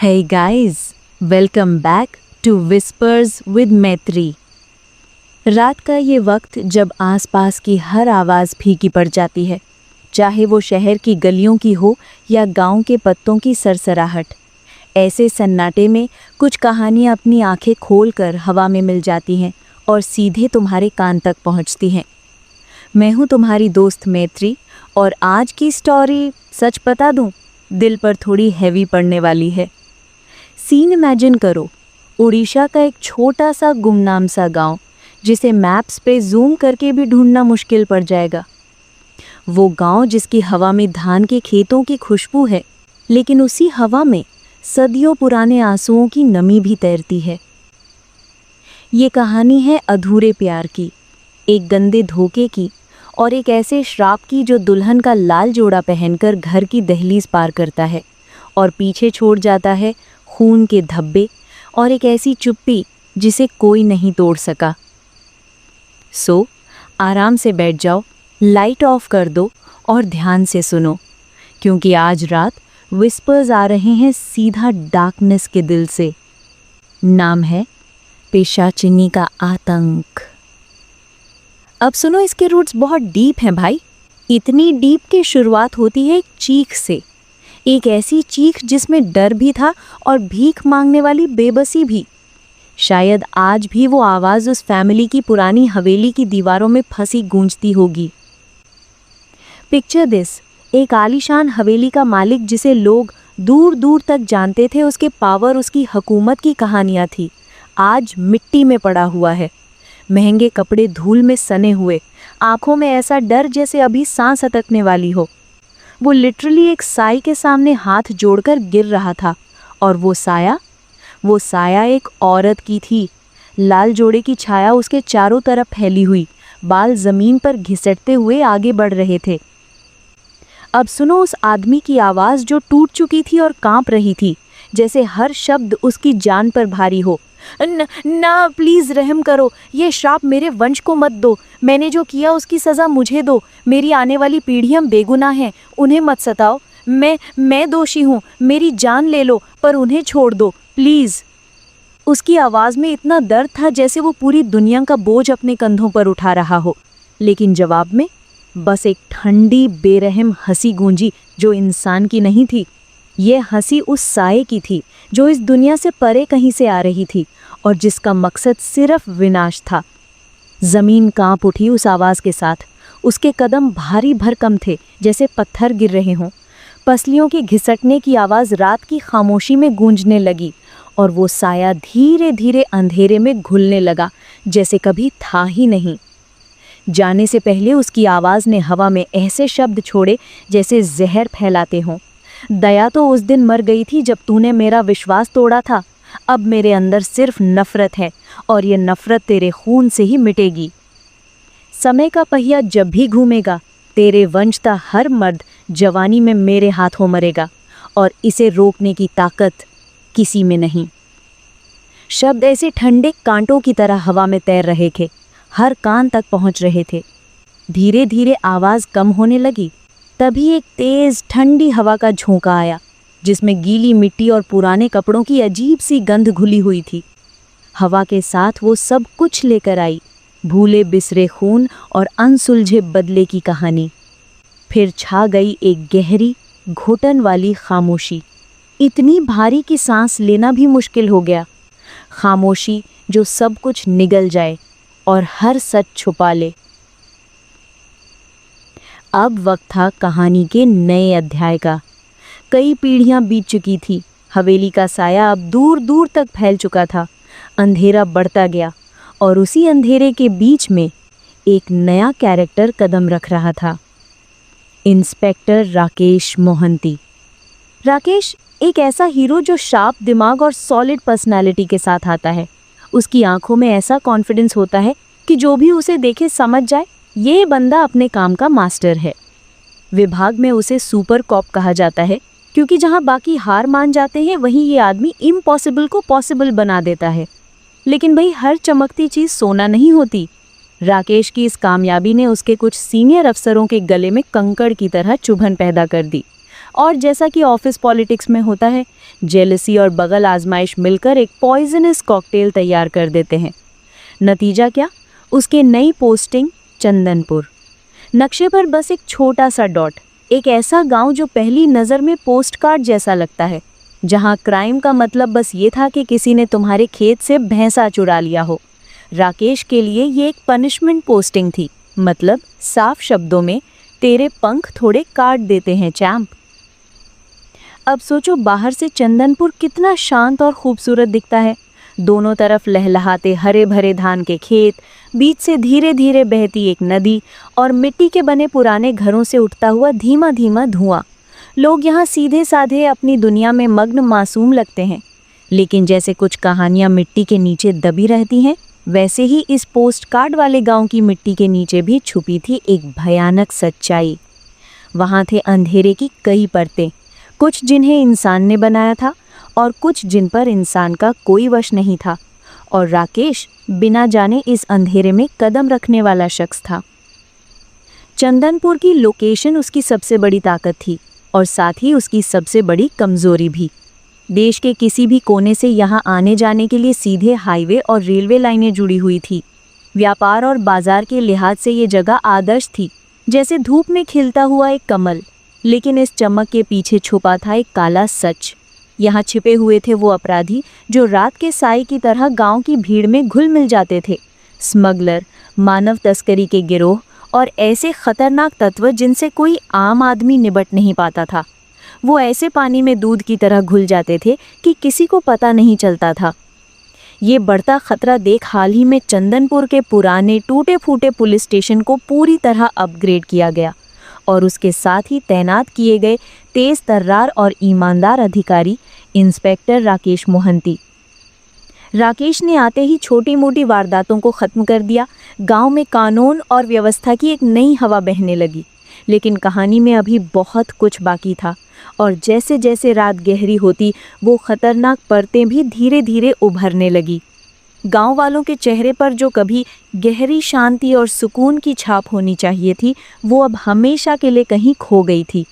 Hey guys, welcome back to Whispers with मैत्री। रात का ये वक्त जब आसपास की हर आवाज़ फीकी पड़ जाती है, चाहे वो शहर की गलियों की हो या गांव के पत्तों की सरसराहट। ऐसे सन्नाटे में कुछ कहानियाँ अपनी आंखें खोलकर हवा में मिल जाती हैं और सीधे तुम्हारे कान तक पहुँचती हैं। मैं हूँ तुम्हारी दोस्त मैत्री और आज की स्टोरी सच बता दूँ, दिल पर थोड़ी हैवी पड़ने वाली है। सीन इमेजिन करो, उड़ीसा का एक छोटा सा गुमनाम सा गांव जिसे मैप्स पे जूम करके भी ढूंढना मुश्किल पड़ जाएगा। वो गांव जिसकी हवा में धान के खेतों की खुशबू है, लेकिन उसी हवा में सदियों पुराने आंसुओं की नमी भी तैरती है। ये कहानी है अधूरे प्यार की, एक गंदे धोखे की और एक ऐसे श्राप की जो दुल्हन का लाल जोड़ा पहनकर घर की दहलीज पार करता है और पीछे छोड़ जाता है खून के धब्बे और एक ऐसी चुप्पी जिसे कोई नहीं तोड़ सका। सो आराम से बैठ जाओ, लाइट ऑफ कर दो और ध्यान से सुनो, क्योंकि आज रात विस्पर्स आ रहे हैं सीधा डार्कनेस के दिल से। नाम है पिशाचिनी का आतंक। अब सुनो, इसके रूट्स बहुत डीप हैं भाई, इतनी डीप कि शुरुआत होती है एक चीख से। एक ऐसी चीख जिसमें डर भी था और भीख मांगने वाली बेबसी भी। शायद आज भी वो आवाज़ उस फैमिली की पुरानी हवेली की दीवारों में फंसी गूंजती होगी। पिक्चर दिस, एक आलीशान हवेली का मालिक जिसे लोग दूर दूर तक जानते थे, उसके पावर, उसकी हुकूमत की कहानियाँ थी, आज मिट्टी में पड़ा हुआ है। महंगे कपड़े धूल में सने हुए, आंखों में ऐसा डर जैसे अभी सांस अटकने वाली हो। वो लिटरली एक साई के सामने हाथ जोड़कर गिर रहा था, और वो साया एक औरत की थी। लाल जोड़े की छाया उसके चारों तरफ फैली हुई, बाल जमीन पर घिसटते हुए आगे बढ़ रहे थे। अब सुनो उस आदमी की आवाज़ जो टूट चुकी थी और कांप रही थी, जैसे हर शब्द उसकी जान पर भारी हो। ना प्लीज़ रहम करो, ये श्राप मेरे वंश को मत दो, मैंने जो किया उसकी सज़ा मुझे दो, मेरी आने वाली पीढ़ियाँ बेगुनाह हैं, उन्हें मत सताओ, मैं दोषी हूँ, मेरी जान ले लो पर उन्हें छोड़ दो प्लीज़। उसकी आवाज़ में इतना दर्द था जैसे वो पूरी दुनिया का बोझ अपने कंधों पर उठा रहा हो, लेकिन जवाब में बस एक ठंडी बेरहम हंसी गूंजी जो इंसान की नहीं थी। ये हंसी उस साए की थी जो इस दुनिया से परे कहीं से आ रही थी और जिसका मकसद सिर्फ विनाश था। ज़मीन कांप उठी उस आवाज़ के साथ। उसके कदम भारी भरकम थे, जैसे पत्थर गिर रहे हों। पसलियों के घिसटने की आवाज़ रात की खामोशी में गूंजने लगी और वो साया धीरे धीरे अंधेरे में घुलने लगा, जैसे कभी था ही नहीं। जाने से पहले उसकी आवाज़ ने हवा में ऐसे शब्द छोड़े जैसे जहर फैलाते हों। दया तो उस दिन मर गई थी जब तूने मेरा विश्वास तोड़ा था, अब मेरे अंदर सिर्फ नफ़रत है और ये नफ़रत तेरे खून से ही मिटेगी। समय का पहिया जब भी घूमेगा, तेरे वंश का हर मर्द जवानी में मेरे हाथों मरेगा और इसे रोकने की ताकत किसी में नहीं। शब्द ऐसे ठंडे कांटों की तरह हवा में तैर रहे थे, हर कान तक पहुंच रहे थे। धीरे धीरे आवाज़ कम होने लगी, तभी एक तेज़ ठंडी हवा का झोंका आया जिसमें गीली मिट्टी और पुराने कपड़ों की अजीब सी गंध घुली हुई थी। हवा के साथ वो सब कुछ लेकर आई, भूले बिसरे खून और अनसुलझे बदले की कहानी। फिर छा गई एक गहरी घुटन वाली खामोशी, इतनी भारी कि सांस लेना भी मुश्किल हो गया। खामोशी जो सब कुछ निगल जाए और हर सच छुपा ले। अब वक्त था कहानी के नए अध्याय का। कई पीढ़ियां बीत चुकी थी, हवेली का साया अब दूर दूर तक फैल चुका था। अंधेरा बढ़ता गया और उसी अंधेरे के बीच में एक नया कैरेक्टर कदम रख रहा था, इंस्पेक्टर राकेश मोहंती। राकेश एक ऐसा हीरो जो शार्प दिमाग और सॉलिड पर्सनालिटी के साथ आता है। उसकी आंखों में ऐसा कॉन्फिडेंस होता है कि जो भी उसे देखे समझ जाए ये बंदा अपने काम का मास्टर है। विभाग में उसे सुपर कॉप कहा जाता है, क्योंकि जहां बाकी हार मान जाते हैं वहीं ये आदमी इम्पॉसिबल को पॉसिबल बना देता है। लेकिन भाई, हर चमकती चीज़ सोना नहीं होती। राकेश की इस कामयाबी ने उसके कुछ सीनियर अफसरों के गले में कंकड़ की तरह चुभन पैदा कर दी। और जैसा कि ऑफिस पॉलिटिक्स में होता है, जेलसी और बगल आजमाइश मिलकर एक पॉइजनस कॉकटेल तैयार कर देते हैं। नतीजा क्या? उसके नई पोस्टिंग चंदनपुर। नक्शे पर बस एक छोटा सा डॉट, एक ऐसा गांव जो पहली नज़र में पोस्ट कार्ड जैसा लगता है, जहां क्राइम का मतलब बस ये था कि किसी ने तुम्हारे खेत से भैंसा चुरा लिया हो। राकेश के लिए ये एक पनिशमेंट पोस्टिंग थी, मतलब साफ शब्दों में तेरे पंख थोड़े काट देते हैं चैंप। अब सोचो बाहर से चंदनपुर कितना शांत और खूबसूरत दिखता है। दोनों तरफ लहलहाते हरे भरे धान के खेत, बीच से धीरे धीरे बहती एक नदी और मिट्टी के बने पुराने घरों से उठता हुआ धीमा धीमा धुआं। लोग यहाँ सीधे साधे अपनी दुनिया में मग्न मासूम लगते हैं, लेकिन जैसे कुछ कहानियाँ मिट्टी के नीचे दबी रहती हैं, वैसे ही इस पोस्ट कार्ड वाले गांव की मिट्टी के नीचे भी छुपी थी एक भयानक सच्चाई। वहाँ थे अंधेरे की कई परतें, कुछ जिन्हें इंसान ने बनाया था और कुछ जिन पर इंसान का कोई वश नहीं था, और राकेश बिना जाने इस अंधेरे में कदम रखने वाला शख्स था। चंदनपुर की लोकेशन उसकी सबसे बड़ी ताकत थी और साथ ही उसकी सबसे बड़ी कमजोरी भी। देश के किसी भी कोने से यहाँ आने जाने के लिए सीधे हाईवे और रेलवे लाइनें जुड़ी हुई थी। व्यापार और बाजार के लिहाज से ये जगह आदर्श थी, जैसे धूप में खिलता हुआ एक कमल। लेकिन इस चमक के पीछे छुपा था एक काला सच। यहाँ छिपे हुए थे वो अपराधी जो रात के साए की तरह गांव की भीड़ में घुल मिल जाते थे। स्मगलर, मानव तस्करी के गिरोह और ऐसे खतरनाक तत्व जिनसे कोई आम आदमी निपट नहीं पाता था। वो ऐसे पानी में दूध की तरह घुल जाते थे कि किसी को पता नहीं चलता था। ये बढ़ता खतरा देख हाल ही में चंदनपुर के पुराने टूटे फूटे पुलिस स्टेशन को पूरी तरह अपग्रेड किया गया और उसके साथ ही तैनात किए गए तेज तर्रार और ईमानदार अधिकारी इंस्पेक्टर राकेश मोहंती। राकेश ने आते ही छोटी मोटी वारदातों को ख़त्म कर दिया। गांव में कानून और व्यवस्था की एक नई हवा बहने लगी। लेकिन कहानी में अभी बहुत कुछ बाकी था और जैसे जैसे रात गहरी होती वो खतरनाक परतें भी धीरे धीरे उभरने लगी। गांव वालों के चेहरे पर जो कभी गहरी शांति और सुकून की छाप होनी चाहिए थी, वो अब हमेशा के लिए कहीं खो गई थी।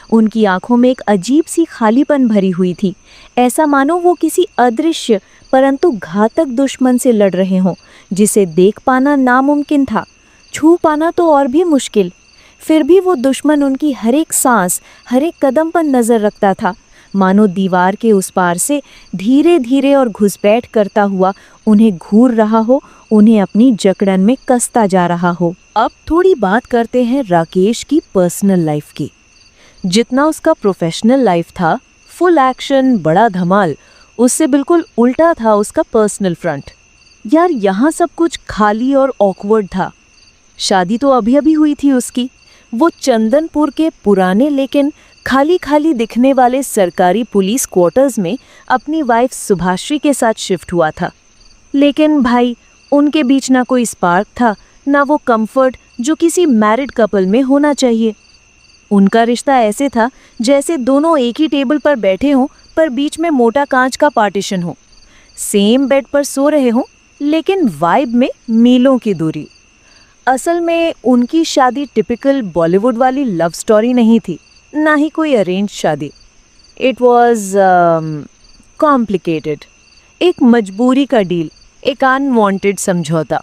उनकी आंखों में एक अजीब सी खालीपन भरी हुई थी, ऐसा मानो वो किसी अदृश्य परंतु घातक दुश्मन से लड़ रहे हों, जिसे देख पाना नामुमकिन था, छू पाना तो और भी मुश्किल। फिर भी वो दुश्मन उनकी हर एक सांस, हर एक कदम पर नज़र रखता था, मानो दीवार के उस पार से धीरे धीरे और घुसपैठ करता हुआ उन्हें घूर रहा हो, उन्हें अपनी जकड़न में कसता जा रहा हो। अब थोड़ी बात करते हैं राकेश की पर्सनल लाइफ की। जितना उसका प्रोफेशनल लाइफ था, फुल एक्शन, बड़ा धमाल, उससे बिल्कुल उल्टा था उसका पर्सनल फ्रंट। यार यहाँ सब कुछ खाली और ऑकवर्ड था। शादी तो अभी अभी हुई थी उसकी। वो चंदनपुर के पुराने लेकिन खाली खाली दिखने वाले सरकारी पुलिस क्वार्टर्स में अपनी वाइफ सुभाश्री के साथ शिफ्ट हुआ था। लेकिन भाई, उनके बीच ना कोई स्पार्क था, ना वो कंफर्ट जो किसी मैरिड कपल में होना चाहिए। उनका रिश्ता ऐसे था जैसे दोनों एक ही टेबल पर बैठे हों पर बीच में मोटा कांच का पार्टीशन हो। सेम बेड पर सो रहे हों लेकिन वाइब में मीलों की दूरी। असल में उनकी शादी टिपिकल बॉलीवुड वाली लव स्टोरी नहीं थी, ना ही कोई अरेंज शादी। इट वॉज कॉम्प्लिकेटेड, एक मजबूरी का डील, एक अनवांटेड समझौता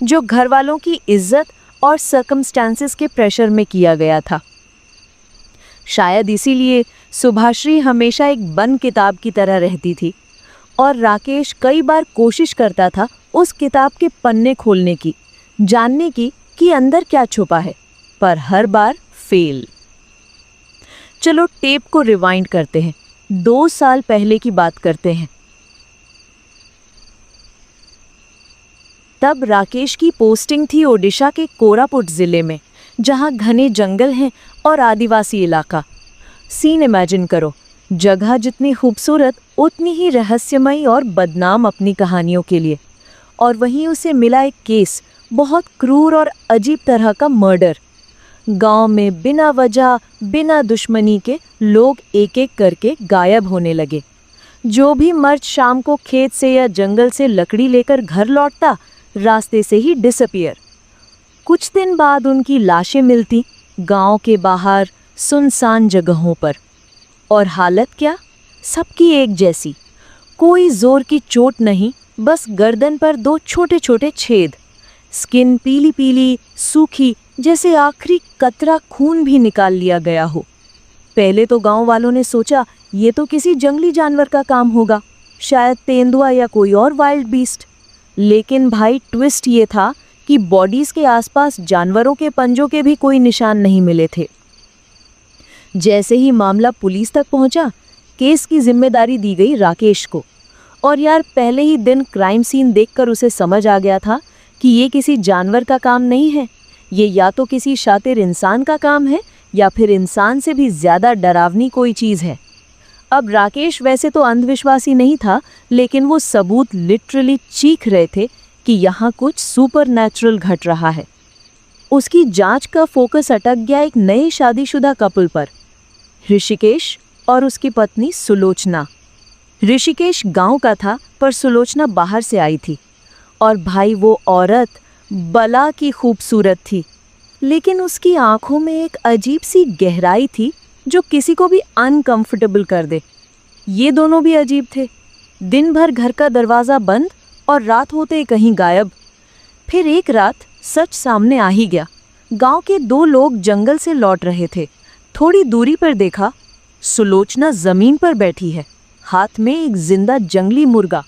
जो घर वालों की इज्जत और सर्कमस्टांसेस के प्रेशर में किया गया था। शायद इसीलिए सुभाश्री हमेशा एक बंद किताब की तरह रहती थी और राकेश कई बार कोशिश करता था उस किताब के पन्ने खोलने की, जानने की कि अंदर क्या छुपा है, पर हर बार फेल। चलो टेप को रिवाइंड करते हैं, 2 साल पहले की बात करते हैं। तब राकेश की पोस्टिंग थी ओडिशा के कोरापुट जिले में, जहां घने जंगल हैं और आदिवासी इलाका। सीन इमेजिन करो, जगह जितनी खूबसूरत उतनी ही रहस्यमयी और बदनाम अपनी कहानियों के लिए। और वहीं उसे मिला एक केस, बहुत क्रूर और अजीब तरह का मर्डर। गांव में बिना वजह, बिना दुश्मनी के लोग एक एक करके गायब होने लगे। जो भी मर्द शाम को खेत से या जंगल से लकड़ी लेकर घर लौटता, रास्ते से ही डिसअपीयर। कुछ दिन बाद उनकी लाशें मिलती गांव के बाहर सुनसान जगहों पर, और हालत क्या, सबकी एक जैसी। कोई जोर की चोट नहीं, बस गर्दन पर 2 छोटे छोटे छेद। स्किन पीली पीली सूखी, जैसे आखिरी कतरा खून भी निकाल लिया गया हो। पहले तो गांव वालों ने सोचा ये तो किसी जंगली जानवर का काम होगा, शायद तेंदुआ या कोई और वाइल्ड बीस्ट। लेकिन भाई ट्विस्ट ये था कि बॉडीज के आसपास जानवरों के पंजों के भी कोई निशान नहीं मिले थे। जैसे ही मामला पुलिस तक पहुंचा, केस की जिम्मेदारी दी गई राकेश को। और यार, पहले ही दिन क्राइम सीन देखकर उसे समझ आ गया था कि ये किसी जानवर का काम नहीं है, ये या तो किसी शातिर इंसान का काम है या फिर इंसान से भी ज्यादा डरावनी कोई चीज है। अब राकेश वैसे तो अंधविश्वासी नहीं था, लेकिन वो सबूत लिटरली चीख रहे थे कि यहाँ कुछ सुपरनैचुरल घट रहा है। उसकी जांच का फोकस अटक गया एक नए शादीशुदा कपल पर, ऋषिकेश और उसकी पत्नी सुलोचना। ऋषिकेश गांव का था, पर सुलोचना बाहर से आई थी। और भाई, वो औरत बला की खूबसूरत थी, लेकिन उसकी आंखों में एक अजीब सी गहराई थी जो किसी को भी अनकंफर्टेबल कर दे। ये दोनों भी अजीब थे। दिन भर घर का दरवाज़ा बंद और रात होते ही कहीं गायब। फिर एक रात सच सामने आ ही गया। गांव के 2 लोग जंगल से लौट रहे थे। थोड़ी दूरी पर देखा, सुलोचना जमीन पर बैठी है, हाथ में एक जिंदा जंगली मुर्गा।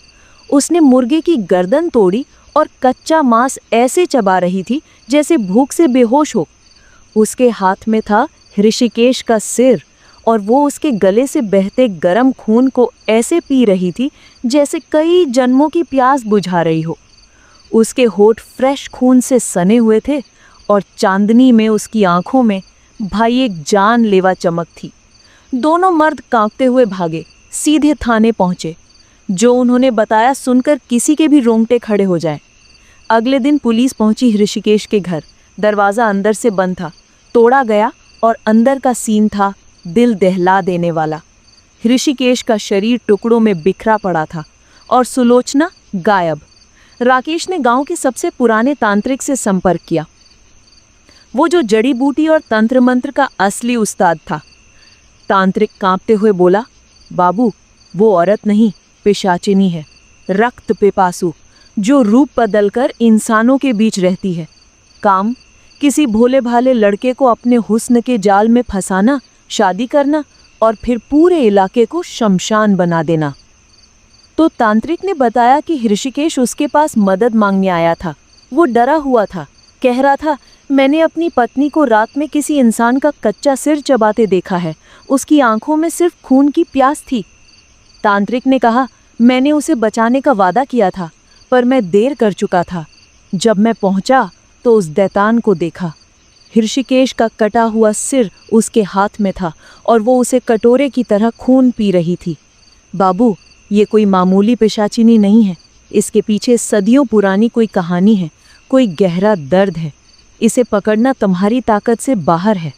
उसने मुर्गे की गर्दन तोड़ी और कच्चा मांस ऐसे चबा रही थी जैसे भूख से बेहोश हो। उसके हाथ में था ऋषिकेश का सिर, और वो उसके गले से बहते गर्म खून को ऐसे पी रही थी जैसे कई जन्मों की प्यास बुझा रही हो। उसके होठ फ्रेश खून से सने हुए थे और चांदनी में उसकी आंखों में भाई एक जानलेवा चमक थी। दोनों मर्द कांपते हुए भागे, सीधे थाने पहुंचे। जो उन्होंने बताया सुनकर किसी के भी रोंगटे खड़े हो जाए। अगले दिन पुलिस पहुंची ऋषिकेश के घर। दरवाज़ा अंदर से बंद था, तोड़ा गया, और अंदर का सीन था दिल दहला देने वाला। ऋषिकेश का शरीर टुकड़ों में बिखरा पड़ा था और सुलोचना गायब। राकेश ने गांव के सबसे पुराने तांत्रिक से संपर्क किया, वो जो जड़ी बूटी और तंत्र मंत्र का असली उस्ताद था। तांत्रिक कांपते हुए बोला, बाबू, वो औरत नहीं, पिशाचिनी है, रक्त पिपासु, जो रूप बदलकर इंसानों के बीच रहती है। काम, किसी भोले भाले लड़के को अपने हुस्न के जाल में फंसाना, शादी करना और फिर पूरे इलाके को शमशान बना देना। तो तांत्रिक ने बताया कि ऋषिकेश उसके पास मदद मांगने आया था। वो डरा हुआ था, कह रहा था, मैंने अपनी पत्नी को रात में किसी इंसान का कच्चा सिर चबाते देखा है, उसकी आंखों में सिर्फ खून की प्यास थी। तांत्रिक ने कहा, मैंने उसे बचाने का वादा किया था, पर मैं देर कर चुका था। जब मैं पहुंचा तो उस दैतान को देखा। ऋषिकेश का कटा हुआ सिर उसके हाथ में था और वो उसे कटोरे की तरह खून पी रही थी। बाबू, ये कोई मामूली पिशाचिनी नहीं है, इसके पीछे सदियों पुरानी कोई कहानी है, कोई गहरा दर्द है। इसे पकड़ना तुम्हारी ताकत से बाहर है।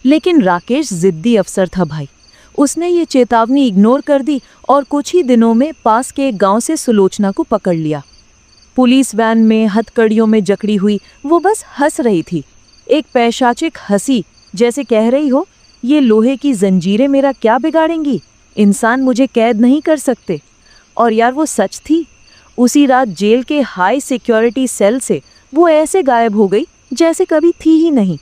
लेकिन राकेश जिद्दी अफसर था भाई। उसने ये चेतावनी इग्नोर कर दी और कुछ ही दिनों में पास के एक गांव से सुलोचना को पकड़ लिया। पुलिस वैन में हथकड़ियों में जकड़ी हुई वो बस हंस रही थी, एक पैशाचिक हंसी, जैसे कह रही हो, ये लोहे की जंजीरें मेरा क्या बिगाड़ेंगी, इंसान मुझे कैद नहीं कर सकते। और यार, वो सच थी। उसी रात जेल के हाई सिक्योरिटी सेल से वो ऐसे गायब हो गई जैसे कभी थी ही नहीं।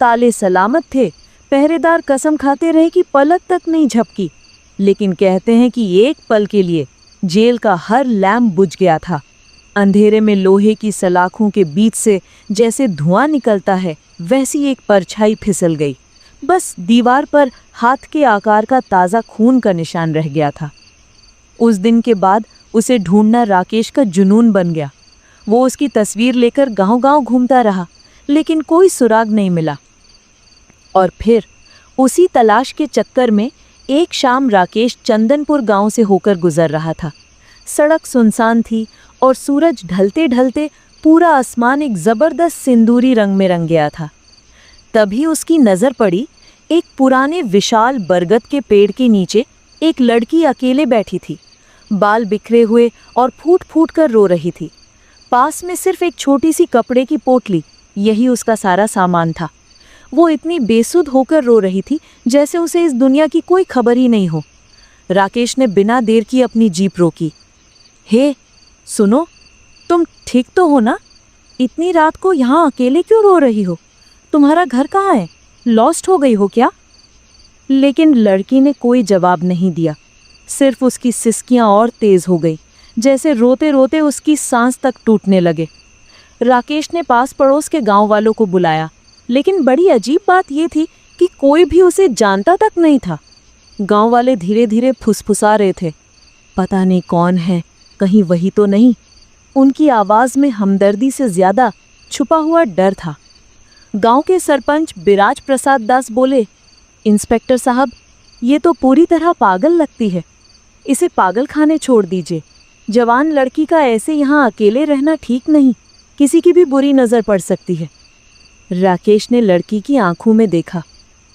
ताले सलामत थे, पहरेदार कसम खाते रहे कि पलक तक नहीं झपकी। लेकिन कहते हैं कि एक पल के लिए जेल का हर लैंप बुझ गया था। अंधेरे में लोहे की सलाखों के बीच से जैसे धुआं निकलता है, वैसी एक परछाई फिसल गई। बस दीवार पर हाथ के आकार का ताज़ा खून का निशान रह गया था। उस दिन के बाद उसे ढूंढना राकेश का जुनून बन गया। वो उसकी तस्वीर लेकर गांव-गांव घूमता रहा, लेकिन कोई सुराग नहीं मिला। और फिर उसी तलाश के चक्कर में एक शाम राकेश चंदनपुर गांव से होकर गुजर रहा था। सड़क सुनसान थी और सूरज ढलते ढलते पूरा आसमान एक जबरदस्त सिंदूरी रंग में रंग गया था। तभी उसकी नज़र पड़ी एक पुराने विशाल बरगद के पेड़ के नीचे एक लड़की अकेले बैठी थी। बाल बिखरे हुए और फूट फूट कर रो रही थी। पास में सिर्फ एक छोटी सी कपड़े की पोटली, यही उसका सारा सामान था। वो इतनी बेसुध होकर रो रही थी जैसे उसे इस दुनिया की कोई खबर ही नहीं हो। राकेश ने बिना देर की अपनी जीप रोकी। हे, सुनो, तुम ठीक तो हो ना? इतनी रात को यहाँ अकेले क्यों रो रही हो? तुम्हारा घर कहाँ है? लॉस्ट हो गई हो क्या? लेकिन लड़की ने कोई जवाब नहीं दिया। सिर्फ उसकी सिसकियां और तेज हो गई, जैसे रोते रोते उसकी सांस तक टूटने लगे। राकेश ने पास पड़ोस के गांव वालों को बुलाया, लेकिन बड़ी अजीब बात यह थी कि कोई भी उसे जानता तक नहीं था। गांव वाले धीरे धीरे फुसफुसा रहे थे, पता नहीं कौन है, कहीं वही तो नहीं। उनकी आवाज में हमदर्दी से ज्यादा छुपा हुआ डर था। गांव के सरपंच बिराज प्रसाद दास बोले, इंस्पेक्टर साहब, ये तो पूरी तरह पागल लगती है। इसे पागल खाने छोड़ दीजिए। जवान लड़की का ऐसे यहाँ अकेले रहना ठीक नहीं, किसी की भी बुरी नज़र पड़ सकती है। राकेश ने लड़की की आंखों में देखा।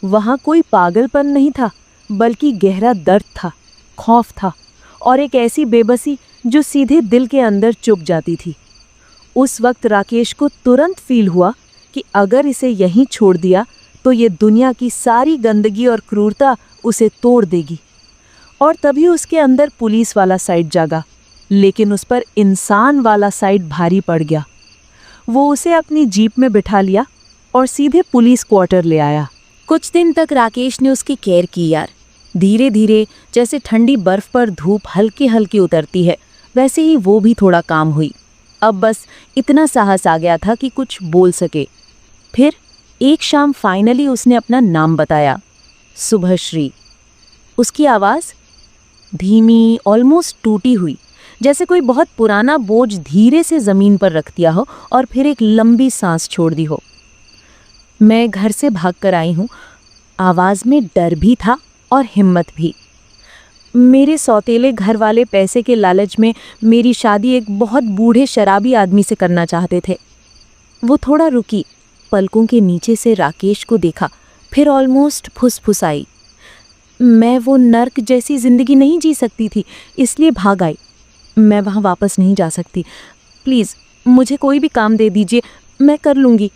वहाँ कोई पागलपन नहीं था, बल्कि गहरा दर्द था, खौफ था और एक ऐसी बेबसी जो सीधे दिल के अंदर चुभ जाती थी। उस वक्त राकेश को तुरंत फील हुआ कि अगर इसे यहीं छोड़ दिया तो ये दुनिया की सारी गंदगी और क्रूरता उसे तोड़ देगी। और तभी उसके अंदर पुलिस वाला साइड जागा, लेकिन उस पर इंसान वाला साइड भारी पड़ गया। वो उसे अपनी जीप में बिठा लिया और सीधे पुलिस क्वार्टर ले आया। कुछ दिन तक राकेश ने उसकी केयर की यार। धीरे धीरे जैसे ठंडी बर्फ पर धूप हल्की हल्की उतरती है, वैसे ही वो भी थोड़ा काम हुई। अब बस इतना साहस आ गया था कि कुछ बोल सके। फिर एक शाम फाइनली उसने अपना नाम बताया, शुभश्री। उसकी आवाज़ धीमी, ऑलमोस्ट टूटी हुई, जैसे कोई बहुत पुराना बोझ धीरे से ज़मीन पर रख दिया हो और फिर एक लंबी सांस छोड़ दी हो। मैं घर से भाग कर आई हूँ। आवाज़ में डर भी था और हिम्मत भी। मेरे सौतेले घर वाले पैसे के लालच में मेरी शादी एक बहुत बूढ़े शराबी आदमी से करना चाहते थे। वो थोड़ा रुकी, पलकों के नीचे से राकेश को देखा, फिर ऑलमोस्ट फुसफुसाई, मैं वो नर्क जैसी ज़िंदगी नहीं जी सकती थी, इसलिए भाग आई। मैं वहाँ वापस नहीं जा सकती। प्लीज़ मुझे कोई भी काम दे दीजिए, मैं कर लूँगी।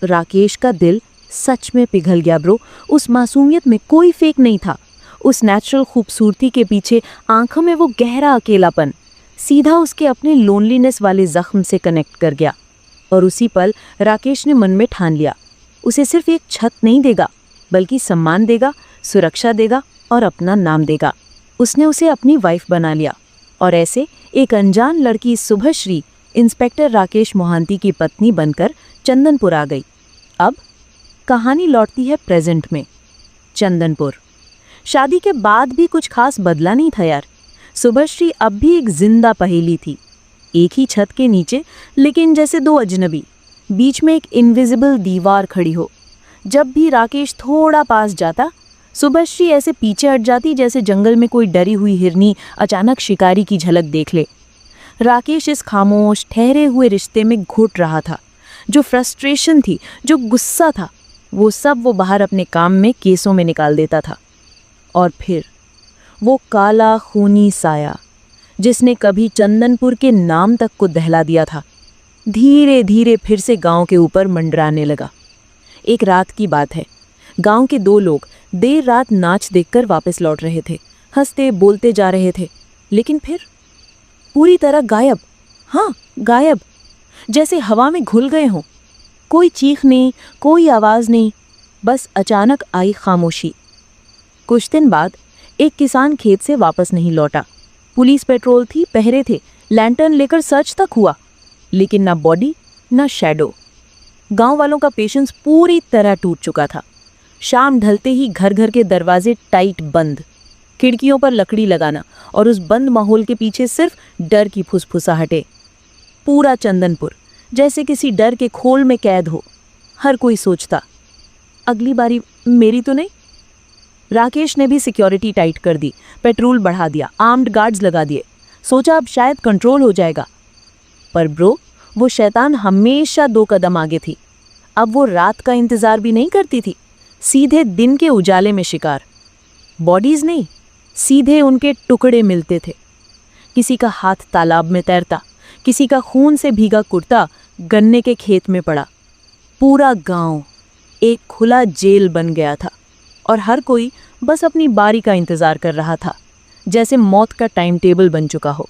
राकेश का दिल सच में पिघल गया ब्रो। उस मासूमियत में कोई फेक नहीं था। उस नेचुरल खूबसूरती के पीछे आंखों में वो गहरा अकेलापन सीधा उसके अपने लोनलीनेस वाले ज़ख्म से कनेक्ट कर गया। और उसी पल राकेश ने मन में ठान लिया, उसे सिर्फ एक छत नहीं देगा, बल्कि सम्मान देगा, सुरक्षा देगा और अपना नाम देगा। उसने उसे अपनी वाइफ बना लिया और ऐसे एक अनजान लड़की शुभश्री इंस्पेक्टर राकेश मोहांती की पत्नी बनकर चंदनपुर आ गई। अब कहानी लौटती है प्रेजेंट में। चंदनपुर। शादी के बाद भी कुछ खास बदला नहीं था यार। शुभश्री अब भी एक जिंदा पहेली थी, एक ही छत के नीचे, लेकिन जैसे दो अजनबी, बीच में एक इनविजिबल दीवार खड़ी हो। जब भी राकेश थोड़ा पास जाता, शुभश्री ऐसे पीछे हट जाती जैसे जंगल में कोई डरी हुई हिरनी अचानक शिकारी की झलक देख ले। राकेश इस खामोश ठहरे हुए रिश्ते में घुट रहा था। जो फ्रस्ट्रेशन थी, जो गुस्सा था, वो सब वो बाहर अपने काम में, केसों में निकाल देता था। और फिर वो काला खूनी साया जिसने कभी चंदनपुर के नाम तक को दहला दिया था, धीरे धीरे फिर से गांव के ऊपर मंडराने लगा। एक रात की बात है। गांव के दो लोग देर रात नाच देखकर वापस लौट रहे थे, हंसते बोलते जा रहे थे, लेकिन फिर पूरी तरह गायब। हाँ, गायब, जैसे हवा में घुल गए हों। कोई चीख नहीं, कोई आवाज़ नहीं, बस अचानक आई खामोशी। कुछ दिन बाद एक किसान खेत से वापस नहीं लौटा। पुलिस पेट्रोल थी, पहरे थे, लैंटर्न लेकर सर्च तक हुआ, लेकिन ना बॉडी ना शैडो। गांव वालों का पेशेंस पूरी तरह टूट चुका था। शाम ढलते ही घर घर के दरवाजे टाइट बंद, खिड़कियों पर लकड़ी लगाना और उस बंद माहौल के पीछे सिर्फ डर की फुसफुसाहटें। पूरा चंदनपुर जैसे किसी डर के खोल में कैद हो। हर कोई सोचता, अगली बारी मेरी तो नहीं। राकेश ने भी सिक्योरिटी टाइट कर दी, पेट्रोल बढ़ा दिया, आर्म्ड गार्ड्स लगा दिए। सोचा अब शायद कंट्रोल हो जाएगा। पर ब्रो, वो शैतान हमेशा 2 कदम आगे थी। अब वो रात का इंतजार भी नहीं करती थी, सीधे दिन के उजाले में शिकार। बॉडीज नहीं, सीधे उनके टुकड़े मिलते थे। किसी का हाथ तालाब में तैरता, किसी का खून से भीगा कुर्ता गन्ने के खेत में पड़ा। पूरा गांव एक खुला जेल बन गया था और हर कोई बस अपनी बारी का इंतजार कर रहा था, जैसे मौत का टाइम टेबल बन चुका हो।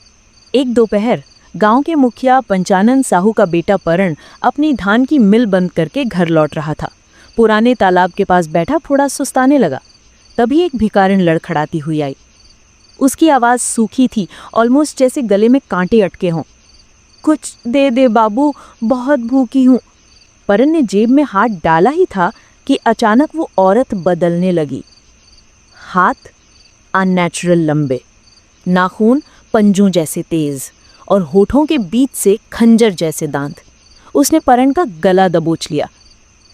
एक दोपहर गांव के मुखिया पंचानन साहू का बेटा परण अपनी धान की मिल बंद करके घर लौट रहा था। पुराने तालाब के पास बैठा थोड़ा सुस्ताने लगा। तभी एक भिखारिन लड़खड़ाती हुई आई। उसकी आवाज़ सूखी थी, ऑलमोस्ट जैसे गले में कांटे अटके हों। कुछ दे दे बाबू, बहुत भूखी हूँ। परन ने जेब में हाथ डाला ही था कि अचानक वो औरत बदलने लगी। हाथ अननेचुरल लंबे, नाखून पंजों जैसे तेज और होठों के बीच से खंजर जैसे दांत। उसने परन का गला दबोच लिया,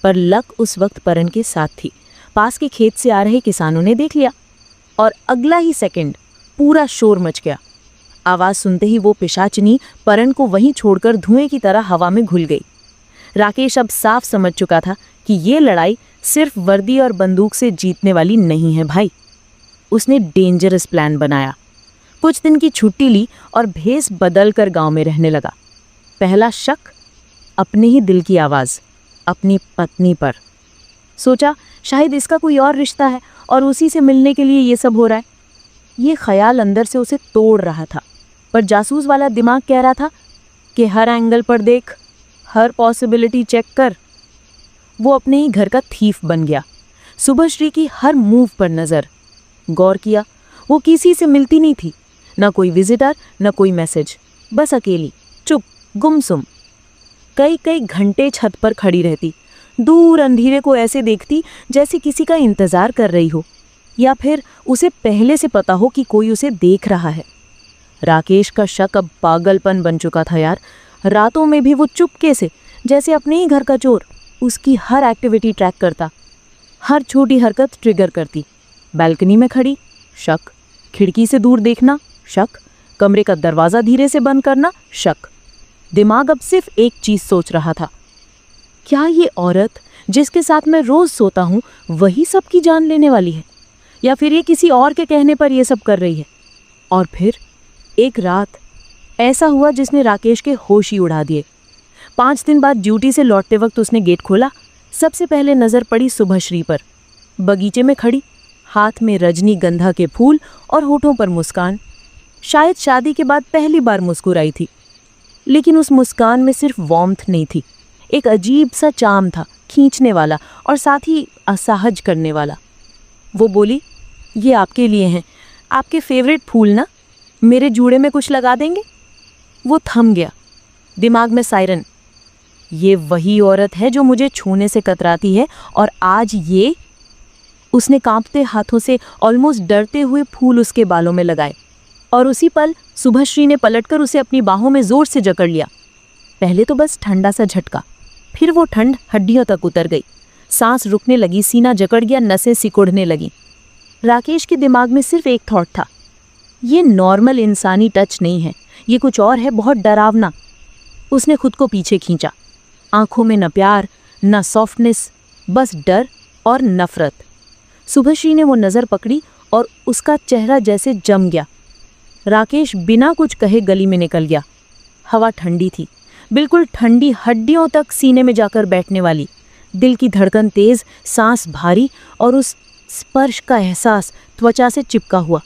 पर लक उस वक्त परन के साथ थी। पास के खेत से आ रहे किसानों ने देख लिया और अगला ही सेकंड पूरा शोर मच गया। आवाज़ सुनते ही वो पिशाचिनी परन को वहीं छोड़कर धुएं की तरह हवा में घुल गई। राकेश अब साफ समझ चुका था कि ये लड़ाई सिर्फ वर्दी और बंदूक से जीतने वाली नहीं है भाई। उसने डेंजरस प्लान बनाया। कुछ दिन की छुट्टी ली और भेस बदल कर गाँव में रहने लगा। पहला शक, अपने ही दिल की आवाज़, अपनी पत्नी पर। सोचा शायद इसका कोई और रिश्ता है और उसी से मिलने के लिए ये सब हो रहा है। ये ख्याल अंदर से उसे तोड़ रहा था, पर जासूस वाला दिमाग कह रहा था कि हर एंगल पर देख, हर पॉसिबिलिटी चेक कर। वो अपने ही घर का थीफ बन गया। सुभश्री की हर मूव पर नज़र। गौर किया, वो किसी से मिलती नहीं थी, ना कोई विजिटर, ना कोई मैसेज, बस अकेली, चुप, गुमसुम। कई कई घंटे छत पर खड़ी रहती, दूर अंधेरे को ऐसे देखती जैसे किसी का इंतज़ार कर रही हो, या फिर उसे पहले से पता हो कि कोई उसे देख रहा है। राकेश का शक अब पागलपन बन चुका था यार। रातों में भी वो चुपके से, जैसे अपने ही घर का चोर, उसकी हर एक्टिविटी ट्रैक करता, हर छोटी हरकत ट्रिगर करती। बालकनी में खड़ी, शक। खिड़की से दूर देखना, शक। कमरे का दरवाज़ा धीरे से बंद करना, शक। दिमाग अब सिर्फ एक चीज़ सोच रहा था, क्या ये औरत जिसके साथ मैं रोज़ सोता हूँ वही सबकी जान लेने वाली है, या फिर ये किसी और के कहने पर ये सब कर रही है। और फिर एक रात ऐसा हुआ जिसने राकेश के होश ही उड़ा दिए। 5 दिन बाद ड्यूटी से लौटते वक्त उसने गेट खोला। सबसे पहले नज़र पड़ी सुभश्री पर, बगीचे में खड़ी, हाथ में रजनीगंधा के फूल और होठों पर मुस्कान। शायद शादी के बाद पहली बार मुस्कुराई थी, लेकिन उस मुस्कान में सिर्फ वार्मथ नहीं थी, एक अजीब सा चार्म था, खींचने वाला और साथ ही असहज करने वाला। वो बोली, ये आपके लिए हैं, आपके फेवरेट फूल ना, मेरे जूड़े में कुछ लगा देंगे? वो थम गया। दिमाग में सायरन, ये वही औरत है जो मुझे छूने से कतराती है, और आज ये। उसने कांपते हाथों से ऑलमोस्ट डरते हुए फूल उसके बालों में लगाए, और उसी पल सुभश्री ने पलटकर उसे अपनी बाहों में जोर से जकड़ लिया। पहले तो बस ठंडा सा झटका, फिर वो ठंड हड्डियों तक उतर गई। सांस रुकने लगी, सीना जकड़ गया, नसें सिकुड़ने लगीं। राकेश के दिमाग में सिर्फ एक थॉट था, ये नॉर्मल इंसानी टच नहीं है, ये कुछ और है, बहुत डरावना। उसने खुद को पीछे खींचा। आंखों में न प्यार, न सॉफ्टनेस, बस डर और नफरत। सुभश्री ने वो नज़र पकड़ी और उसका चेहरा जैसे जम गया। राकेश बिना कुछ कहे गली में निकल गया। हवा ठंडी थी, बिल्कुल ठंडी, हड्डियों तक सीने में जाकर बैठने वाली। दिल की धड़कन तेज, सांस भारी, और उस स्पर्श का एहसास त्वचा से चिपका हुआ।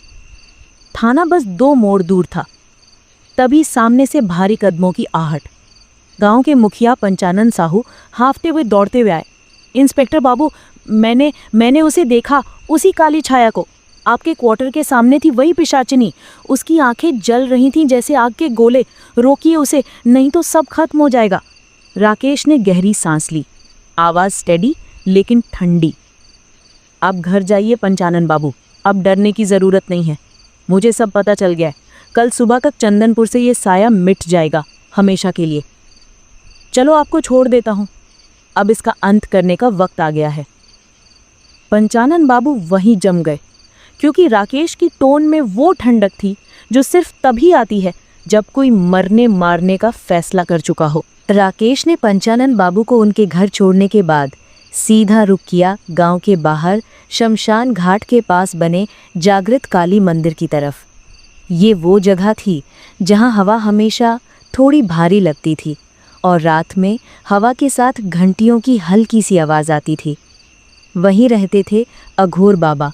थाना बस 2 मोड़ दूर था। तभी सामने से भारी कदमों की आहट। गांव के मुखिया पंचानन साहू हांफते हुए दौड़ते हुए आए। इंस्पेक्टर बाबू, मैंने उसे देखा, उसी काली छाया को। आपके क्वार्टर के सामने थी वही पिशाचिनी। उसकी आंखें जल रही थीं जैसे आग के गोले। रोकिए उसे, नहीं तो सब खत्म हो जाएगा। राकेश ने गहरी सांस ली, आवाज़ स्टेडी लेकिन ठंडी। आप घर जाइए पंचानन बाबू, अब डरने की ज़रूरत नहीं है। मुझे सब पता चल गया है। कल सुबह तक चंदनपुर से ये साया मिट जाएगा हमेशा के लिए। चलो आपको छोड़ देता हूँ, अब इसका अंत करने का वक्त आ गया है। पंचानन बाबू वहीं जम गए, क्योंकि राकेश की टोन में वो ठंडक थी जो सिर्फ तभी आती है जब कोई मरने मारने का फैसला कर चुका हो। राकेश ने पंचानन बाबू को उनके घर छोड़ने के बाद सीधा रुख किया गांव के बाहर शमशान घाट के पास बने जागृत काली मंदिर की तरफ। ये वो जगह थी जहां हवा हमेशा थोड़ी भारी लगती थी और रात में हवा के साथ घंटियों की हल्की सी आवाज़ आती थी। वहीं रहते थे अघोर बाबा।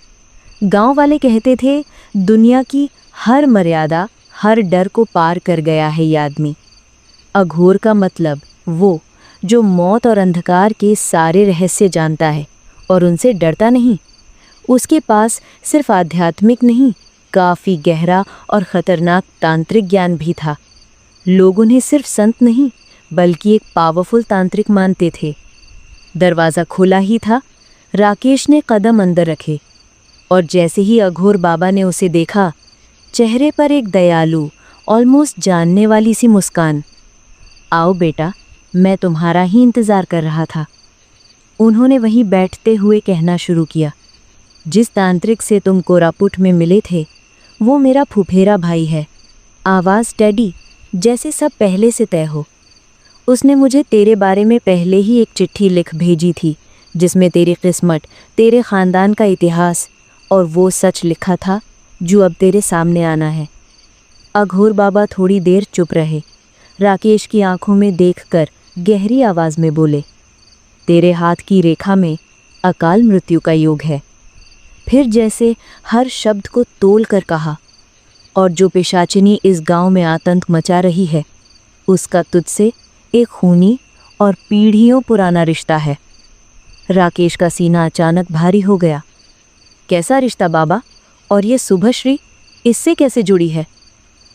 गांव वाले कहते थे, दुनिया की हर मर्यादा, हर डर को पार कर गया है ये आदमी। अघोर का मतलब वो जो मौत और अंधकार के सारे रहस्य जानता है और उनसे डरता नहीं। उसके पास सिर्फ आध्यात्मिक नहीं, काफ़ी गहरा और ख़तरनाक तांत्रिक ज्ञान भी था। लोग उन्हें सिर्फ संत नहीं बल्कि एक पावरफुल तांत्रिक मानते थे। दरवाज़ा खुला ही था। राकेश ने कदम अंदर रखे और जैसे ही अघोर बाबा ने उसे देखा, चेहरे पर एक दयालु, ऑलमोस्ट जानने वाली सी मुस्कान। आओ बेटा, मैं तुम्हारा ही इंतज़ार कर रहा था। उन्होंने वहीं बैठते हुए कहना शुरू किया, जिस तांत्रिक से तुम कोरापुट में मिले थे वो मेरा फुफेरा भाई है। आवाज़ टेडी, जैसे सब पहले से तय हो। उसने मुझे तेरे बारे में पहले ही एक चिट्ठी लिख भेजी थी जिसमें तेरी किस्मत, तेरे ख़ानदान का इतिहास और वो सच लिखा था जो अब तेरे सामने आना है। अघोर बाबा थोड़ी देर चुप रहे। राकेश की आंखों में देखकर गहरी आवाज़ में बोले, तेरे हाथ की रेखा में अकाल मृत्यु का योग है। फिर जैसे हर शब्द को तोल कर कहा, और जो पिशाचिनी इस गांव में आतंक मचा रही है उसका तुझसे एक खूनी और पीढ़ियों पुराना रिश्ता है। राकेश का सीना अचानक भारी हो गया। कैसा रिश्ता बाबा? और ये शुभश्री इससे कैसे जुड़ी है?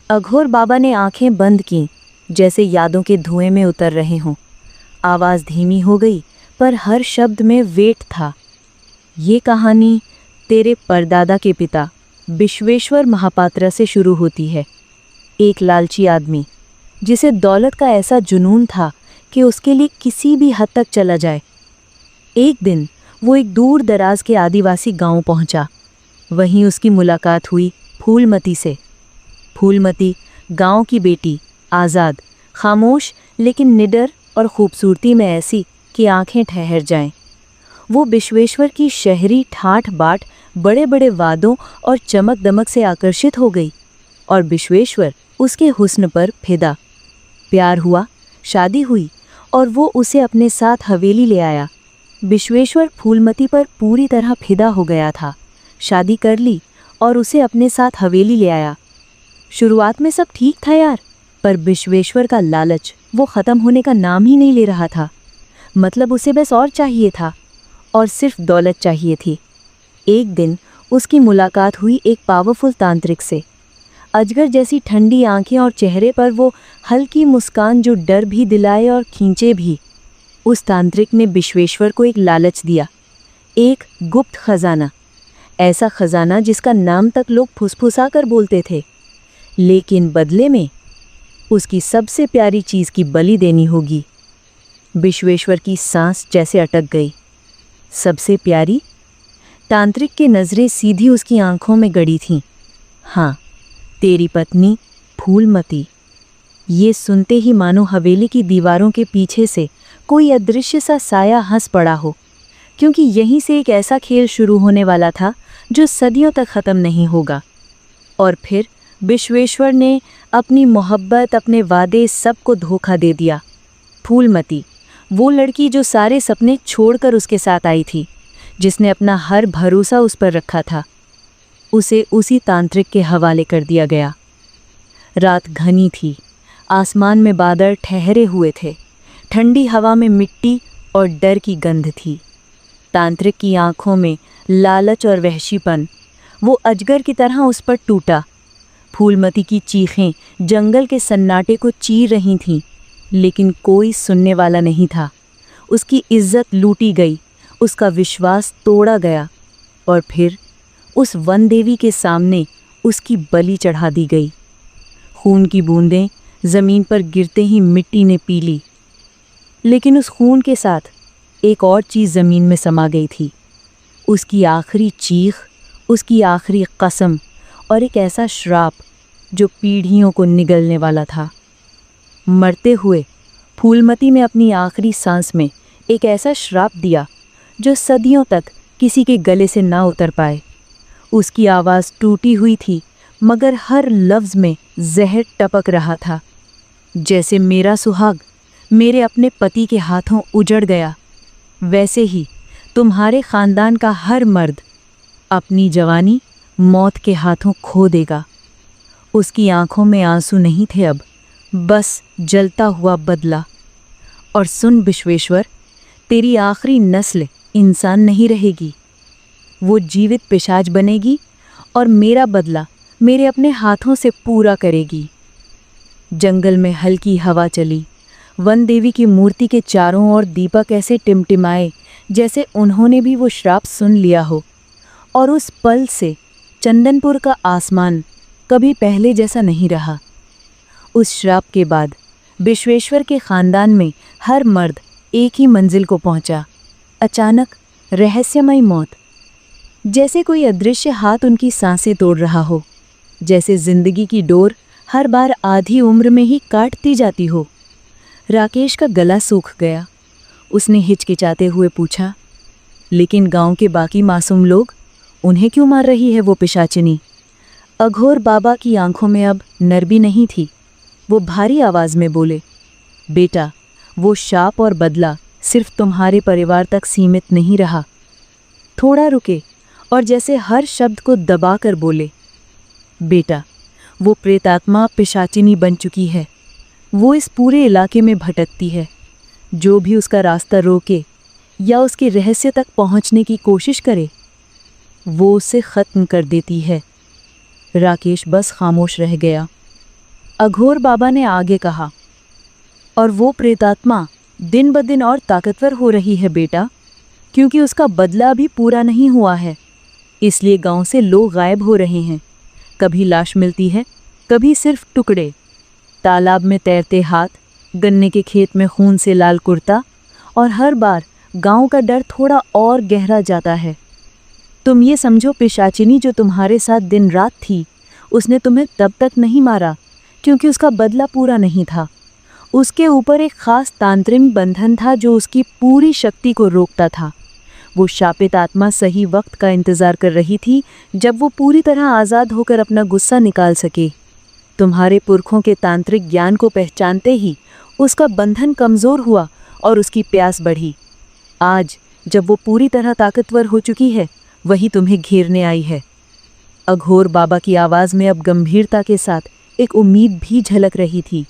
अघोर बाबा ने आंखें बंद कीं, जैसे यादों के धुएं में उतर रहे हों। आवाज़ धीमी हो गई पर हर शब्द में वेट था। ये कहानी तेरे परदादा के पिता विश्वेश्वर महापात्रा से शुरू होती है। एक लालची आदमी जिसे दौलत का ऐसा जुनून था कि उसके लिए किसी भी हद तक चला जाए। एक दिन वो एक दूर दराज के आदिवासी गांव पहुंचा। वहीं उसकी मुलाकात हुई फूलमती से। फूलमती गांव की बेटी, आज़ाद, खामोश लेकिन निडर और खूबसूरती में ऐसी कि आंखें ठहर जाएं। वो विश्वेश्वर की शहरी ठाठ बाट, बड़े बड़े वादों और चमक दमक से आकर्षित हो गई और विश्वेश्वर उसके हुस्न पर फिदा। प्यार हुआ, शादी हुई और वो उसे अपने साथ हवेली ले आया। विश्वेश्वर फूलमती पर पूरी तरह फिदा हो गया था। शादी कर ली और उसे अपने साथ हवेली ले आया। शुरुआत में सब ठीक था यार, पर विश्वेश्वर का लालच वो ख़त्म होने का नाम ही नहीं ले रहा था। मतलब उसे बस और चाहिए था, और सिर्फ दौलत चाहिए थी। एक दिन उसकी मुलाकात हुई एक पावरफुल तांत्रिक से। अजगर जैसी ठंडी आंखें और चेहरे पर वो हल्की मुस्कान जो डर भी दिलाए और खींचे भी। उस तांत्रिक ने विश्वेश्वर को एक लालच दिया, एक गुप्त खजाना। ऐसा खजाना जिसका नाम तक लोग फुसफुसा कर बोलते थे, लेकिन बदले में उसकी सबसे प्यारी चीज़ की बलि देनी होगी। विश्वेश्वर की सांस जैसे अटक गई। सबसे प्यारी? तांत्रिक की नज़रें सीधी उसकी आंखों में गड़ी थीं। हाँ, तेरी पत्नी फूलमती। ये सुनते ही मानो हवेली की दीवारों के पीछे से कोई अदृश्य सा साया हंस पड़ा हो, क्योंकि यहीं से एक ऐसा खेल शुरू होने वाला था जो सदियों तक ख़त्म नहीं होगा। और फिर विश्वेश्वर ने अपनी मोहब्बत, अपने वादे, सबको धोखा दे दिया। फूलमती, वो लड़की जो सारे सपने छोड़कर उसके साथ आई थी, जिसने अपना हर भरोसा उस पर रखा था, उसे उसी तांत्रिक के हवाले कर दिया गया। रात घनी थी, आसमान में बादल ठहरे हुए थे, ठंडी हवा में मिट्टी और डर की गंध थी। तांत्रिक की आंखों में लालच और वहशीपन। वो अजगर की तरह उस पर टूटा। फूलमती की चीखें जंगल के सन्नाटे को चीर रही थीं, लेकिन कोई सुनने वाला नहीं था। उसकी इज्जत लूटी गई, उसका विश्वास तोड़ा गया, और फिर उस वन देवी के सामने उसकी बलि चढ़ा दी गई। खून की बूंदें ज़मीन पर गिरते ही मिट्टी ने पी ली, लेकिन उस खून के साथ एक और चीज़ ज़मीन में समा गई थी। उसकी आखिरी चीख, उसकी आखिरी कसम और एक ऐसा श्राप जो पीढ़ियों को निगलने वाला था। मरते हुए फूलमती ने अपनी आखिरी सांस में एक ऐसा श्राप दिया जो सदियों तक किसी के गले से ना उतर पाए। उसकी आवाज़ टूटी हुई थी, मगर हर लफ्ज़ में जहर टपक रहा था। जैसे मेरा सुहाग, मेरे अपने पति के हाथों उजड़ गया, वैसे ही तुम्हारे खानदान का हर मर्द अपनी जवानी मौत के हाथों खो देगा। उसकी आंखों में आंसू नहीं थे अब, बस जलता हुआ बदला। और सुन विश्वेश्वर, तेरी आखिरी नस्ल इंसान नहीं रहेगी, वो जीवित पिशाच बनेगी और मेरा बदला मेरे अपने हाथों से पूरा करेगी। जंगल में हल्की हवा चली। वन देवी की मूर्ति के चारों ओर दीपक ऐसे टिमटिमाए जैसे उन्होंने भी वो श्राप सुन लिया हो। और उस पल से चंदनपुर का आसमान कभी पहले जैसा नहीं रहा। उस श्राप के बाद विश्वेश्वर के खानदान में हर मर्द एक ही मंजिल को पहुंचा, अचानक रहस्यमय मौत। जैसे कोई अदृश्य हाथ उनकी सांसें तोड़ रहा हो, जैसे जिंदगी की डोर हर बार आधी उम्र में ही काटती जाती हो। राकेश का गला सूख गया। उसने हिचकिचाते हुए पूछा, लेकिन गांव के बाकी मासूम लोग, उन्हें क्यों मार रही है वो पिशाचिनी? अघोर बाबा की आंखों में अब नरमी नहीं थी। वो भारी आवाज में बोले, बेटा, वो शाप और बदला सिर्फ तुम्हारे परिवार तक सीमित नहीं रहा। थोड़ा रुके और जैसे हर शब्द को दबाकर बोले, बेटा, वो प्रेतात्मा पिशाचिनी बन चुकी है। वो इस पूरे इलाके में भटकती है। जो भी उसका रास्ता रोके या उसके रहस्य तक पहुंचने की कोशिश करे, वो उसे ख़त्म कर देती है। राकेश बस खामोश रह गया। अघोर बाबा ने आगे कहा, और वो प्रेतात्मा दिन ब दिन और ताकतवर हो रही है बेटा, क्योंकि उसका बदला भी पूरा नहीं हुआ है। इसलिए गांव से लोग गायब हो रहे हैं। कभी लाश मिलती है, कभी सिर्फ टुकड़े। तालाब में तैरते हाथ, गन्ने के खेत में खून से लाल कुर्ता, और हर बार गांव का डर थोड़ा और गहरा जाता है। तुम ये समझो, पिशाचिनी जो तुम्हारे साथ दिन रात थी, उसने तुम्हें तब तक नहीं मारा क्योंकि उसका बदला पूरा नहीं था। उसके ऊपर एक खास तांत्रिक बंधन था जो उसकी पूरी शक्ति को रोकता था। वो शापित आत्मा सही वक्त का इंतजार कर रही थी जब वो पूरी तरह आज़ाद होकर अपना गुस्सा निकाल सके। तुम्हारे पुरखों के तांत्रिक ज्ञान को पहचानते ही उसका बंधन कमज़ोर हुआ और उसकी प्यास बढ़ी। आज जब वो पूरी तरह ताकतवर हो चुकी है, वही तुम्हें घेरने आई है। अघोर बाबा की आवाज़ में अब गंभीरता के साथ एक उम्मीद भी झलक रही थी।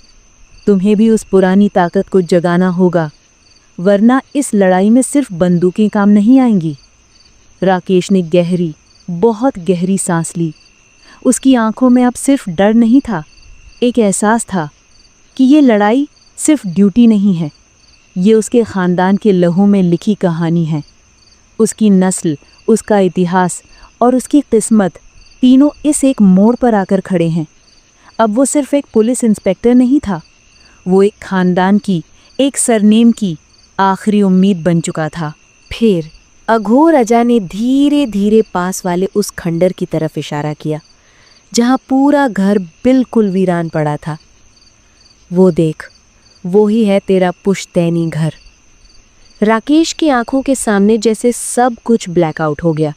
तुम्हें भी उस पुरानी ताकत को जगाना होगा, वरना इस लड़ाई में सिर्फ बंदूकें काम नहीं आएंगी। राकेश ने गहरी, बहुत गहरी सांस ली। उसकी आंखों में अब सिर्फ डर नहीं था, एक एहसास था कि ये लड़ाई सिर्फ ड्यूटी नहीं है, ये उसके ख़ानदान के लहू में लिखी कहानी है। उसकी नस्ल, उसका इतिहास और उसकी किस्मत तीनों इस एक मोड़ पर आकर खड़े हैं। अब वो सिर्फ एक पुलिस इंस्पेक्टर नहीं था, वो एक ख़ानदान की, एक सरनेम की आखिरी उम्मीद बन चुका था। फिर अघोर अजा ने धीरे धीरे पास वाले उस खंडर की तरफ इशारा किया जहाँ पूरा घर बिल्कुल वीरान पड़ा था। वो देख, वो ही है तेरा पुश्तैनी घर। राकेश की आंखों के सामने जैसे सब कुछ ब्लैकआउट हो गया।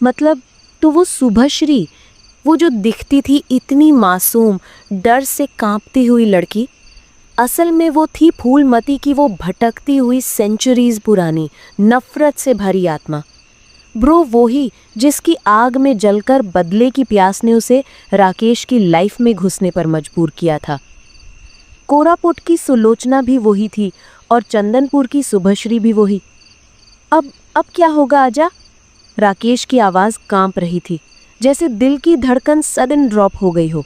मतलब तो वो सुभश्री, वो जो दिखती थी इतनी मासूम, डर से कांपती हुई लड़की, असल में वो थी फूलमती की वो भटकती हुई सेंचुरीज पुरानी नफरत से भरी आत्मा। ब्रो, वो ही जिसकी आग में जलकर बदले की प्यास ने उसे राकेश की लाइफ में घुसने पर मजबूर किया था। कोरापुट की सुलोचना भी वही थी और चंदनपुर की सुभश्री भी वही। अब क्या होगा आजा? राकेश की आवाज़ कांप रही थी, जैसे दिल की धड़कन सडन ड्रॉप हो गई हो।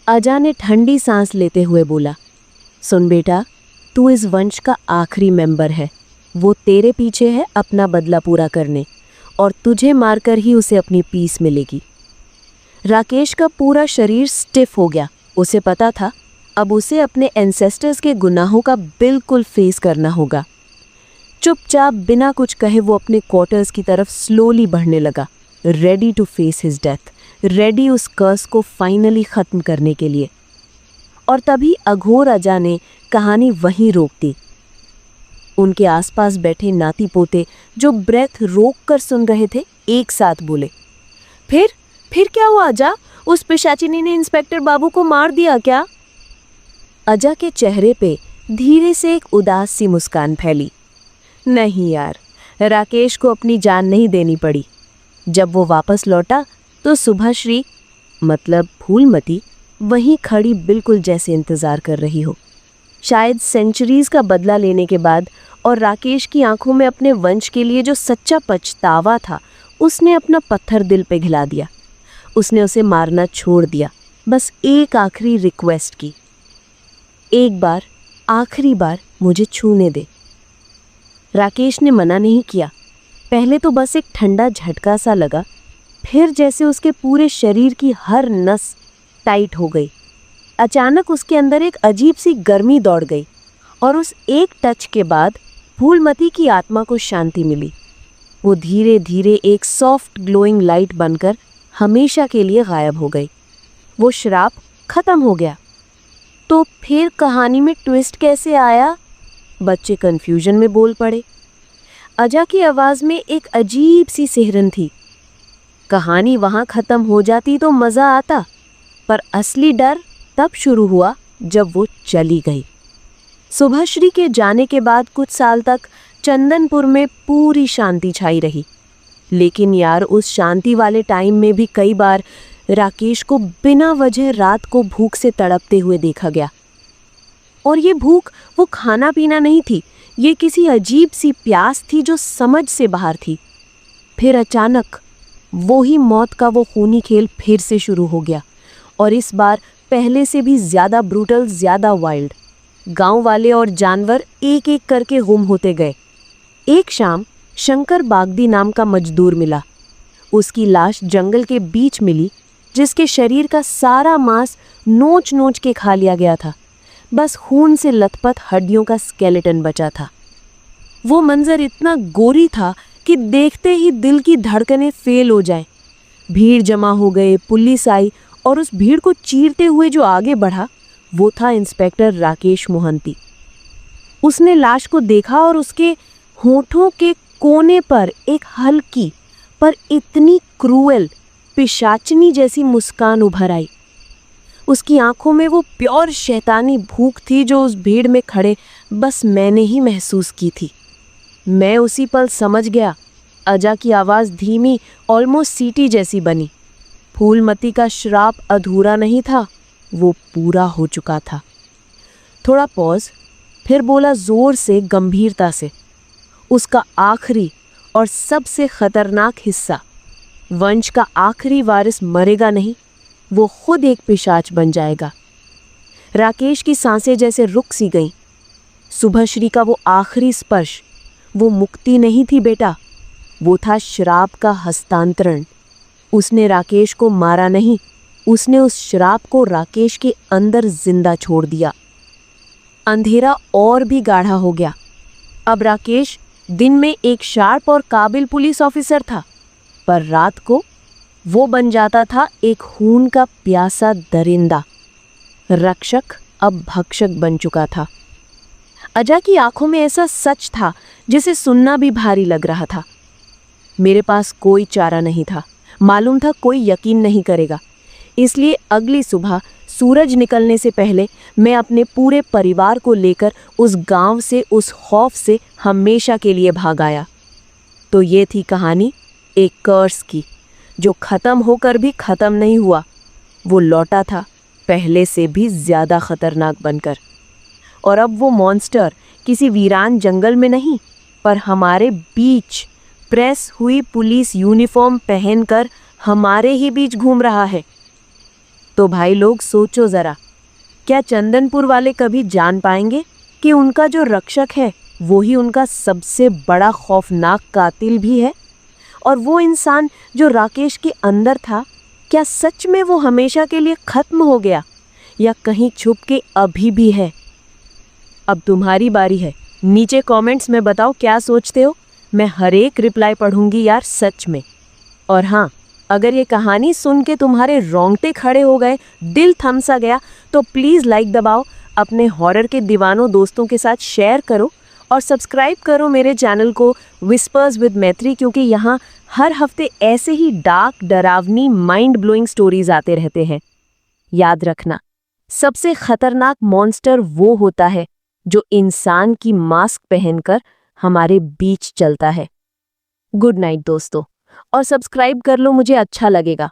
आजा ने ठंडी सांस लेते हुए बोला, सुन बेटा, तू इस वंश का आखिरी मेंबर है। वो तेरे पीछे है अपना बदला पूरा करने, और तुझे मारकर ही उसे अपनी पीस मिलेगी। राकेश का पूरा शरीर स्टिफ हो गया। उसे पता था अब उसे अपने एंसेस्टर्स के गुनाहों का बिल्कुल फेस करना होगा। चुपचाप बिना कुछ कहे वो अपने क्वार्टर्स की तरफ स्लोली बढ़ने लगा, ready to face his death, ready उस कर्स को फाइनली ख़त्म करने के लिए। और तभी अघोर अजा ने कहानी वहीं रोक दी। उनके आसपास बैठे नाती पोते जो ब्रेथ रोक कर सुन रहे थे, एक साथ बोले, फिर क्या हुआ अजा? उस पिशाचिनी ने इंस्पेक्टर बाबू को मार दिया क्या? अजा के चेहरे पे धीरे से एक उदास सी मुस्कान फैली। नहीं यार, राकेश को अपनी जान नहीं देनी पड़ी। जब वो वापस लौटा तो सुभाश्री मतलब फूलमती वहीं खड़ी बिल्कुल जैसे इंतजार कर रही हो। शायद सेंचुरीज का बदला लेने के बाद और राकेश की आंखों में अपने वंश के लिए जो सच्चा पछतावा था, उसने अपना पत्थर दिल पे घिला दिया। उसने उसे मारना छोड़ दिया, बस एक आखिरी रिक्वेस्ट की, एक बार आखिरी बार मुझे छूने दे। राकेश ने मना नहीं किया। पहले तो बस एक ठंडा झटका सा लगा, फिर जैसे उसके पूरे शरीर की हर नस टाइट हो गई। अचानक उसके अंदर एक अजीब सी गर्मी दौड़ गई और उस एक टच के बाद फूलमती की आत्मा को शांति मिली। वो धीरे धीरे एक सॉफ्ट ग्लोइंग लाइट बनकर हमेशा के लिए गायब हो गई। वो श्राप खत्म हो गया। तो फिर कहानी में ट्विस्ट कैसे आया? बच्चे कंफ्यूजन में बोल पड़े। अजा की आवाज में एक अजीब सी सिहरन थी। कहानी वहां खत्म हो जाती तो मजा आता, पर असली डर तब शुरू हुआ जब वो चली गई। सुभाश्री के जाने के बाद कुछ साल तक चंदनपुर में पूरी शांति छाई रही। लेकिन यार, उस शांति वाले टाइम में भी कई बार राकेश को बिना वजह रात को भूख से तड़पते हुए देखा गया। और ये भूख वो खाना पीना नहीं थी, ये किसी अजीब सी प्यास थी जो समझ से बाहर थी। फिर अचानक वो ही मौत का वो खूनी खेल फिर से शुरू हो गया, और इस बार पहले से भी ज्यादा ब्रूटल, ज्यादा वाइल्ड। गांव वाले और जानवर एक एक करके गुम होते गए। एक शाम शंकर बागदी नाम का मजदूर मिला। उसकी लाश जंगल के बीच मिली, जिसके शरीर का सारा मांस नोच नोच के खा लिया गया था। बस खून से लथपथ हड्डियों का स्केलेटन बचा था। वो मंजर इतना गोरी था कि देखते ही दिल की धड़कनें फेल हो जाएं। भीड़ जमा हो गए, पुलिस आई और उस भीड़ को चीरते हुए जो आगे बढ़ा वो था इंस्पेक्टर राकेश मोहंती। उसने लाश को देखा और उसके होठों के कोने पर एक हल्की पर इतनी क्रूएल, पिशाचनी जैसी मुस्कान उभर आई। उसकी आंखों में वो प्योर शैतानी भूख थी जो उस भीड़ में खड़े बस मैंने ही महसूस की थी। मैं उसी पल समझ गया। अजा की आवाज़ धीमी, ऑलमोस्ट सीटी जैसी बनी। फूलमती का श्राप अधूरा नहीं था, वो पूरा हो चुका था। थोड़ा पॉज, फिर बोला जोर से, गंभीरता से, उसका आखिरी और सबसे खतरनाक हिस्सा, वंश का आखिरी वारिस मरेगा नहीं, वो खुद एक पिशाच बन जाएगा। राकेश की सांसें जैसे रुक सी गईं। सुभाश्री का वो आखिरी स्पर्श, वो मुक्ति नहीं थी बेटा, वो था श्राप का हस्तांतरण। उसने राकेश को मारा नहीं, उसने उस श्राप को राकेश के अंदर जिंदा छोड़ दिया। अंधेरा और भी गाढ़ा हो गया। अब राकेश दिन में एक शार्प और काबिल पुलिस ऑफिसर था, पर रात को वो बन जाता था एक खून का प्यासा दरिंदा। रक्षक अब भक्षक बन चुका था। अजा की आंखों में ऐसा सच था जिसे सुनना भी भारी लग रहा था। मेरे पास कोई चारा नहीं था। मालूम था कोई यकीन नहीं करेगा। इसलिए अगली सुबह सूरज निकलने से पहले मैं अपने पूरे परिवार को लेकर उस गांव से, उस खौफ से हमेशा के लिए भाग आया। तो ये थी कहानी एक कर्स की, जो ख़त्म होकर भी ख़त्म नहीं हुआ। वो लौटा था पहले से भी ज़्यादा खतरनाक बनकर। और अब वो मॉन्स्टर किसी वीरान जंगल में नहीं, पर हमारे बीच प्रेस हुई पुलिस यूनिफॉर्म पहनकर हमारे ही बीच घूम रहा है। तो भाई लोग सोचो ज़रा, क्या चंदनपुर वाले कभी जान पाएंगे कि उनका जो रक्षक है वो ही उनका सबसे बड़ा खौफनाक कातिल भी है? और वो इंसान जो राकेश के अंदर था, क्या सच में वो हमेशा के लिए ख़त्म हो गया या कहीं छुप के अभी भी है? अब तुम्हारी बारी है। नीचे कमेंट्स में बताओ क्या सोचते हो। मैं हर एक रिप्लाई पढ़ूंगी यार, सच में। और हाँ, अगर ये कहानी सुन के तुम्हारे रोंगटे खड़े हो गए, दिल थम सा गया, तो प्लीज़ लाइक दबाओ, अपने हॉरर के दीवानों दोस्तों के साथ शेयर करो और सब्सक्राइब करो मेरे चैनल को विस्पर्स विद मैत्री, क्योंकि यहाँ हर हफ्ते ऐसे ही डार्क, डरावनी, माइंड ब्लोइंग स्टोरीज आते रहते हैं। याद रखना, सबसे खतरनाक मॉन्स्टर वो होता है जो इंसान की मास्क पहनकर हमारे बीच चलता है। गुड नाइट दोस्तों, और सब्सक्राइब कर लो, मुझे अच्छा लगेगा।